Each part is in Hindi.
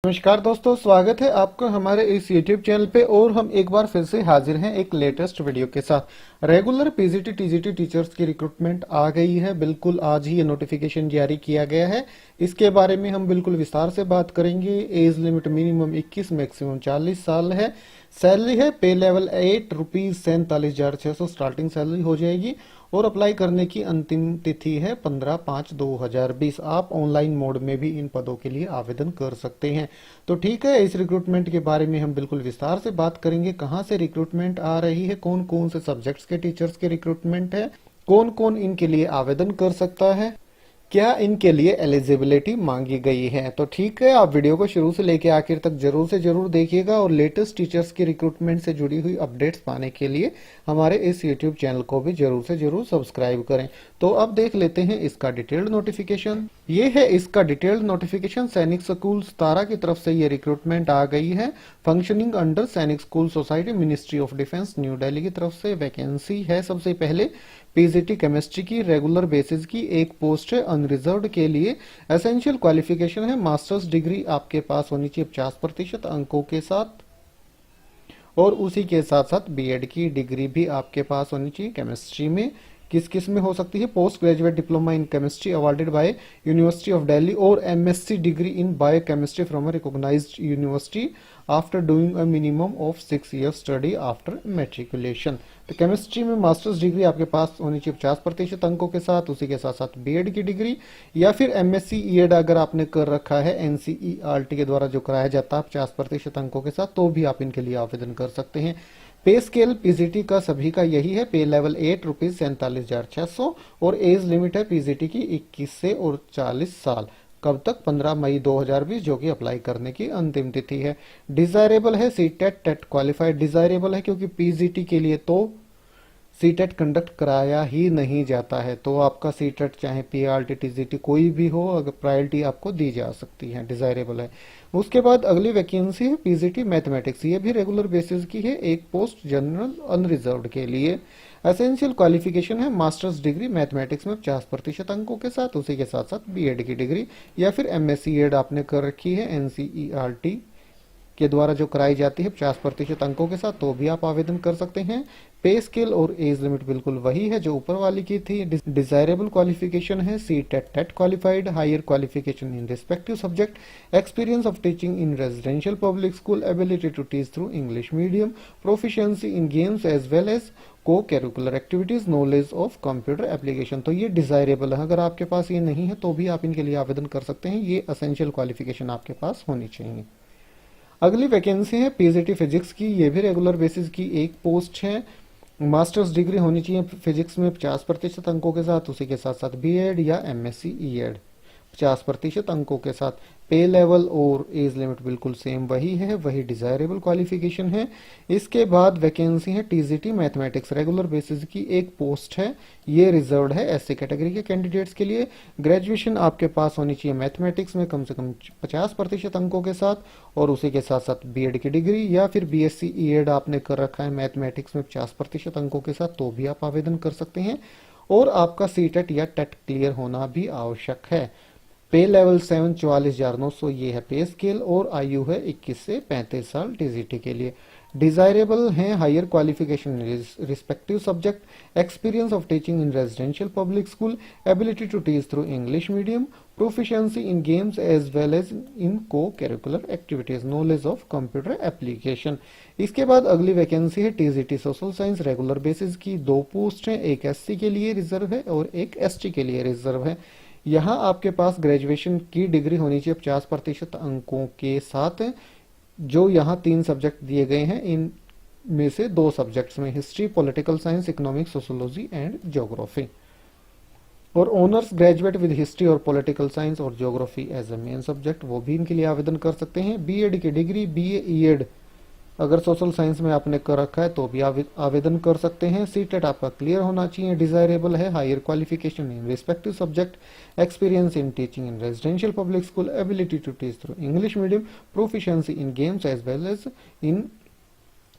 नमस्कार दोस्तों, स्वागत है आपका हमारे इस YouTube चैनल पे। और हम एक बार फिर से हाजिर हैं एक लेटेस्ट वीडियो के साथ। रेगुलर पीजीटी टीजीटी टीचर्स की रिक्रूटमेंट आ गई है। बिल्कुल आज ही ये नोटिफिकेशन जारी किया गया है। इसके बारे में हम बिल्कुल विस्तार से बात करेंगे। एज लिमिट मिनिमम 21, मैक्सिमम 40 साल है। सैलरी है पे लेवल 8 रुपीज 47,600 स्टार्टिंग सैलरी हो जाएगी। और अप्लाई करने की अंतिम तिथि है 15/5/2020। आप ऑनलाइन मोड में भी इन पदों के लिए आवेदन कर सकते हैं। तो ठीक है, इस रिक्रूटमेंट के बारे में हम बिल्कुल विस्तार से बात करेंगे। कहाँ से रिक्रूटमेंट आ रही है, कौन कौन से सब्जेक्ट्स के टीचर्स के रिक्रूटमेंट है, कौन कौन इनके लिए आवेदन कर सकता है, क्या इनके लिए एलिजिबिलिटी मांगी गई है। तो ठीक है, आप वीडियो को शुरू से लेकर आखिर तक जरूर से जरूर देखिएगा। और लेटेस्ट टीचर्स की रिक्रूटमेंट से जुड़ी हुई अपडेट्स पाने के लिए हमारे इस यूट्यूब चैनल को भी जरूर से जरूर सब्सक्राइब करें। तो अब देख लेते हैं इसका डिटेल्ड नोटिफिकेशन। ये है इसका डिटेल्ड नोटिफिकेशन। सैनिक स्कूल तारा की तरफ से ये रिक्रूटमेंट आ गई है। फंक्शनिंग अंडर सैनिक school society, ministry of defence, new Delhi की तरफ से वैकेंसी है। सबसे पहले पीजीटी केमिस्ट्री की रेगुलर बेसिस की एक पोस्ट है अनरिजर्व्ड के लिए। एसेंशियल क्वालिफिकेशन है मास्टर्स डिग्री आपके पास होनी चाहिए 50% अंकों के साथ। और उसी के साथ साथ बीएड की डिग्री भी आपके पास होनी चाहिए केमिस्ट्री में। किस किस में हो सकती है? Post graduate diploma in chemistry awarded by university of Delhi और MSc degree in biochemistry from a recognized university after doing a minimum of 6 years study after matriculation. तो केमिस्ट्री में मास्टर्स डिग्री आपके पास होनी चाहिए 50% अंकों के साथ। उसी के साथ साथ बीएड की डिग्री या फिर एमएससी ईएड अगर आपने कर रखा है एनसीईआरटी के द्वारा जो कराया जाता है 50% अंकों के साथ, तो भी आप इनके लिए आवेदन कर सकते हैं। पे स्केल पीजीटी का सभी का यही है। पे लेवल 8 रुपीज 47,600 और एज लिमिट है पीजीटी की 21 से और 40 साल। कब तक? 15 मई 2020, जो कि अप्लाई करने की अंतिम तिथि है। डिजायरेबल है सीटेट टेट क्वालिफाइड। डिजायरेबल है क्योंकि पीजीटी के लिए तो सीटेट कंडक्ट कराया ही नहीं जाता है। तो आपका सीटेट चाहे पीआरटी टीजीटी कोई भी हो, अगर प्रायोरिटी आपको दी जा सकती है, डिजायरेबल है। उसके बाद अगली वैकेंसी है पीजीटी मैथमेटिक्स। ये भी रेगुलर बेसिस की है, एक पोस्ट जनरल अनरिजर्व्ड के लिए। एसेंशियल क्वालिफिकेशन है मास्टर्स डिग्री मैथमेटिक्स में 50% अंकों के साथ। उसी के साथ साथ बीएड की डिग्री या फिर एमएससी एड आपने कर रखी है एनसीईआरटी के द्वारा जो कराई जाती है 50% अंकों के साथ, तो भी आप आवेदन कर सकते हैं। पे स्केल और एज लिमिट बिल्कुल वही है जो ऊपर वाली की थी। डिजायरेबल क्वालिफिकेशन है C TET TET qualified. Higher qualification in respective subject, experience of teaching in residential public school, ability to teach through English medium, proficiency in games as well as co curricular activities, knowledge of computer application. तो ये डिजायरेबल है। अगर आपके पास ये नहीं है तो भी आप इनके लिए आवेदन कर सकते हैं। ये एसेंशियल क्वालिफिकेशन आपके पास होनी चाहिए। अगली वैकेंसी है पीजीटी फिजिक्स की। ये भी रेगुलर बेसिस की एक पोस्ट है। मास्टर्स डिग्री होनी चाहिए फिजिक्स में 50% अंकों के साथ। उसी के साथ साथ बीएड या एमएससी ईएड 50% अंकों के साथ। पे लेवल और एज लिमिट बिल्कुल सेम वही है, वही डिजायरेबल क्वालिफिकेशन है। इसके बाद वैकेंसी है टीजीटी मैथमेटिक्स। रेगुलर बेसिस की एक पोस्ट है। ये रिजर्व्ड है एससी कैटेगरी के कैंडिडेट्स के लिए। ग्रेजुएशन आपके पास होनी चाहिए मैथमेटिक्स में कम से कम 50% अंकों के साथ। और उसी के साथ साथ बीएड की डिग्री या फिर बीएससी ईएड आपने कर रखा है मैथमेटिक्स में 50% अंकों के साथ, तो भी आप आवेदन कर सकते हैं। और आपका सीटेट या टेट क्लियर होना भी आवश्यक है। पे लेवल 7 44,900 ये है पे स्केल। और आयु है 21 से 35 साल टीजीटी के लिए। डिजायरेबल है higher qualification respective subject, experience of teaching in residential public school, ability to teach through English medium, proficiency in games as well as in co curricular activities, knowledge of computer application. इसके बाद अगली वैकेंसी है TGT social science. Regular basis की दो पोस्ट है, एक एससी के लिए रिजर्व है और एक एसटी के लिए रिजर्व है। यहाँ आपके पास ग्रेजुएशन की डिग्री होनी चाहिए 50% अंकों के साथ। जो यहाँ 3 सब्जेक्ट दिए गए हैं, इन में से 2 सब्जेक्ट्स में history, political science, economics, sociology and geography. और ऑनर्स ग्रेजुएट विद हिस्ट्री और पॉलिटिकल साइंस और geography as a main subject, वो भी इनके लिए आवेदन कर सकते हैं। बीएड की डिग्री, बीए ईएड अगर सोशल साइंस में आपने कर रखा है तो भी आवेदन कर सकते हैं। सीटेट आपका क्लियर होना चाहिए। डिजायरेबल है higher qualification in respective subject, experience in teaching in residential public school, ability to teach through English medium, proficiency in games as well as in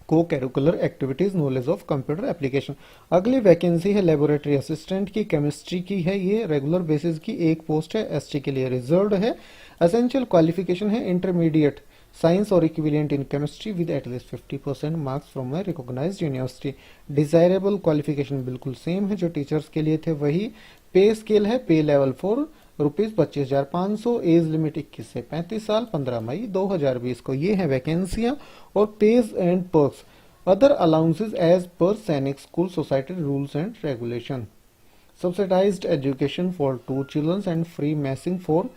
co curricular activities, knowledge of computer application. अगली वैकेंसी है लेबोरेटरी असिस्टेंट की, केमिस्ट्री की है। ये रेगुलर बेसिस की एक पोस्ट है, एसटी के लिए रिजर्व्ड है। एसेंशियल क्वालिफिकेशन है इंटरमीडिएट साइंस और equivalent in chemistry with at least 50% marks from a recognised university. Desirable qualification बिल्कुल सेम है जो टीचर्स के लिए थे वही। पे स्केल है पे लेवल 4 ₹25,500। एज लिमिट 21 से 35 साल 15 मई 2020 को। ये है वैकेंसियां और pays and perks. Other allowances as per Sainik school society rules and regulation. Subsidized education for 2 children and free messing for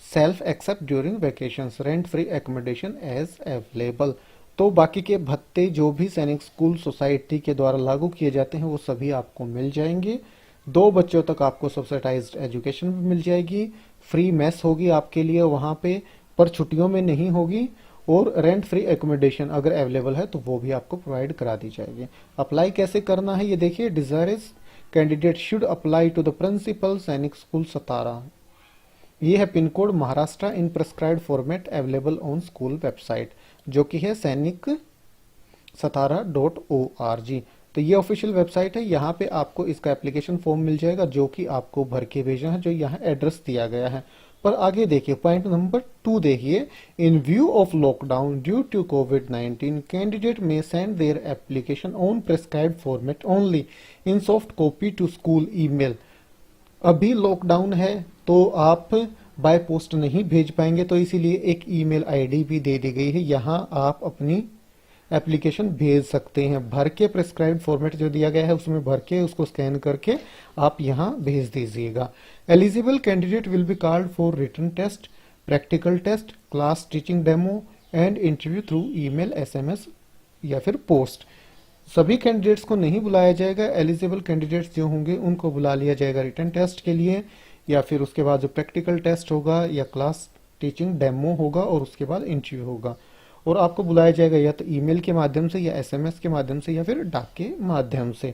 self except during vacations. Rent free accommodation as available. तो बाकी के भत्ते जो भी सैनिक स्कूल सोसाइटी के द्वारा लागू किए जाते हैं वो सभी आपको मिल जाएंगे। 2 बच्चों तक आपको सब्सिडाइज्ड एजुकेशन भी मिल जाएगी। फ्री मेस होगी आपके लिए वहां पे, पर छुट्टियों में नहीं होगी। और रेंट फ्री एकोमोडेशन अगर अवेलेबल है तो वो भी आपको प्रोवाइड करा दी जाएगी। अप्लाई कैसे करना है ये देखिए। Desirous candidate should apply to the principal Sainik school Satara. ये है pin code Maharashtra in prescribed format available on school website जो कि है सैनिक सतारा.org। तो ये ऑफिशियल वेबसाइट है। यहाँ पे आपको इसका एप्लीकेशन फॉर्म मिल जाएगा जो कि आपको भर के भेजना है, जो यहाँ एड्रेस दिया गया है। पर आगे देखिए पॉइंट नंबर 2 देखिए। In view of lockdown due to कोविड-19 candidate may send their application on prescribed format only in soft copy to school email. अभी लॉकडाउन है तो आप बाय पोस्ट नहीं भेज पाएंगे, तो इसीलिए एक ईमेल आईडी भी दे दी गई है। यहाँ आप अपनी एप्लीकेशन भेज सकते हैं। भर के प्रिस्क्राइब्ड फॉर्मेट जो दिया गया है उसमें भर के उसको स्कैन करके आप यहाँ भेज दीजिएगा। Eligible candidate will be called for written test, practical test, class teaching demo and interview through email, SMS या फिर पोस्ट। सभी कैंडिडेट्स को नहीं बुलाया जाएगा। एलिजिबल कैंडिडेट्स जो होंगे उनको बुला लिया जाएगा रिटन टेस्ट के लिए, या फिर उसके बाद जो प्रैक्टिकल टेस्ट होगा या क्लास टीचिंग डेमो होगा और उसके बाद इंटरव्यू होगा। और आपको बुलाया जाएगा या तो ईमेल के माध्यम से या SMS के माध्यम से या फिर डाक के माध्यम से।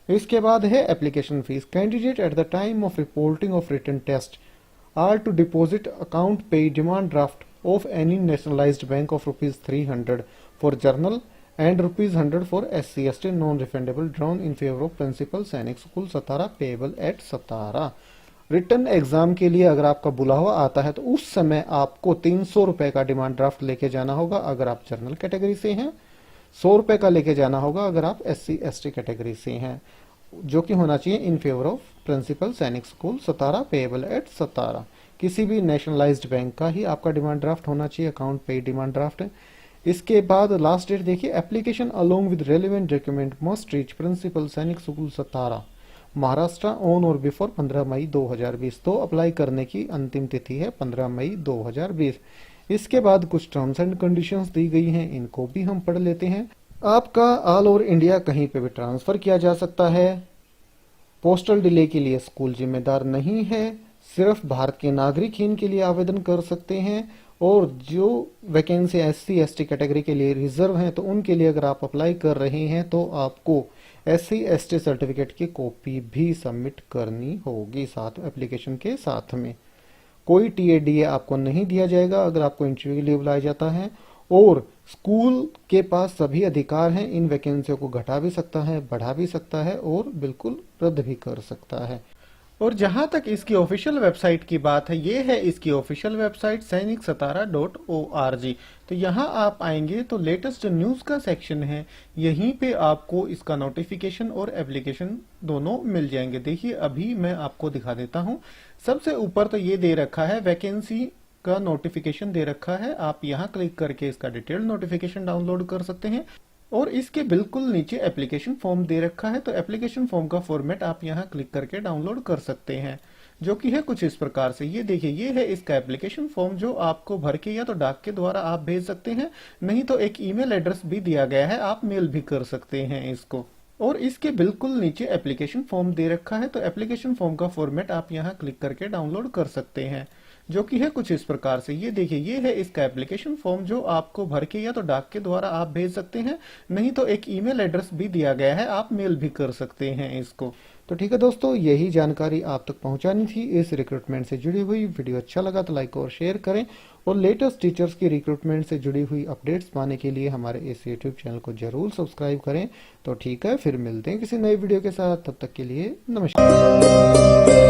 इसके बाद है application fees. Candidate at the time of reporting of written test are to deposit account pay demand draft of any nationalized bank of ₹300 for general and ₹100 for SC/ST non-refundable drawn in favor of principal सैनिक स्कूल सतारा पेबल एट सतारा। रिटर्न एग्जाम के लिए अगर आपका बुलावा आता है तो उस समय आपको ₹300 का डिमांड ड्राफ्ट लेके जाना होगा अगर आप जनरल कैटेगरी से हैं, ₹100 का लेके जाना होगा अगर आप SC/ST कैटेगरी से हैं, जो कि होना चाहिए in favour of principal Sainik school Satara payable eight सतारा। किसी भी नेशनलाइज्ड बैंक का ही आपका डिमांड ड्राफ्ट होना चाहिए, अकाउंट पे डिमांड ड्राफ्ट। इसके बाद लास्ट डेट देखिए। Application along with relevant document must reach principal Sainik school Satara Maharashtra on or before 15 May 2020। तो अप्लाई करने की अंतिम तिथि है 15 मई 2020। इसके बाद कुछ टर्म्स एंड कंडीशंस दी गई हैं, इनको भी हम पढ़ लेते हैं। आपका ऑल ओवर इंडिया कहीं पे भी ट्रांसफर किया जा सकता है। पोस्टल डिले के लिए स्कूल जिम्मेदार नहीं है, सिर्फ भारत के नागरिक ही इनके लिए आवेदन कर सकते हैं। और जो वैकेंसी SC/ST कैटेगरी के लिए रिजर्व हैं तो उनके लिए अगर आप अप्लाई कर रहे हैं तो आपको SC/ST सर्टिफिकेट की कॉपी भी सबमिट करनी होगी साथ एप्लीकेशन के साथ में। कोई TADA आपको नहीं दिया जाएगा अगर आपको इंटरव्यू के लिए बुलाया जाता है। और स्कूल के पास सभी अधिकार हैं, इन वैकेंसियों को घटा भी सकता है, बढ़ा भी सकता है और बिल्कुल रद्द भी कर सकता है। और जहां तक इसकी ऑफिशियल वेबसाइट की बात है, ये है इसकी ऑफिशियल वेबसाइट सैनिक सतारा.org। तो यहां आप आएंगे तो लेटेस्ट जो न्यूज का सेक्शन है यहीं पे आपको इसका नोटिफिकेशन और एप्लीकेशन दोनों मिल जाएंगे। देखिए अभी मैं आपको दिखा देता हूं। सबसे ऊपर तो ये दे रखा है वैकेंसी का नोटिफिकेशन दे रखा है, आप यहां क्लिक करके इसका डिटेल्ड नोटिफिकेशन डाउनलोड कर सकते हैं। और इसके बिल्कुल नीचे एप्लीकेशन फॉर्म दे रखा है, तो एप्लीकेशन फॉर्म का फॉर्मेट आप यहां क्लिक करके डाउनलोड कर सकते हैं, जो कि है कुछ इस प्रकार से। ये देखिए ये है इसका एप्लीकेशन फॉर्म जो आपको भर के या तो डाक के द्वारा आप भेज सकते हैं, नहीं तो एक ईमेल एड्रेस भी दिया गया है, आप मेल भी कर सकते हैं इसको। और इसके बिल्कुल नीचे एप्लीकेशन फॉर्म दे रखा है, तो एप्लीकेशन फॉर्म का फॉर्मेट आप यहाँ क्लिक करके डाउनलोड कर सकते हैं, जो कि है कुछ इस प्रकार से। ये देखिए ये है इसका एप्लीकेशन फॉर्म जो आपको भर के या तो डाक के द्वारा आप भेज सकते हैं, नहीं तो एक ईमेल एड्रेस भी दिया गया है, आप मेल भी कर सकते हैं इसको। तो ठीक है दोस्तों, यही जानकारी आप तक पहुंचानी थी इस रिक्रूटमेंट से जुड़ी हुई। वीडियो अच्छा लगा तो लाइक और शेयर करें, और लेटेस्ट टीचर्स की रिक्रूटमेंट से जुड़ी हुई अपडेट्स पाने के लिए हमारे इस यूट्यूब चैनल को जरूर सब्सक्राइब करें। तो ठीक है, फिर मिलते हैं किसी नए वीडियो के साथ, तब तक के लिए नमस्कार।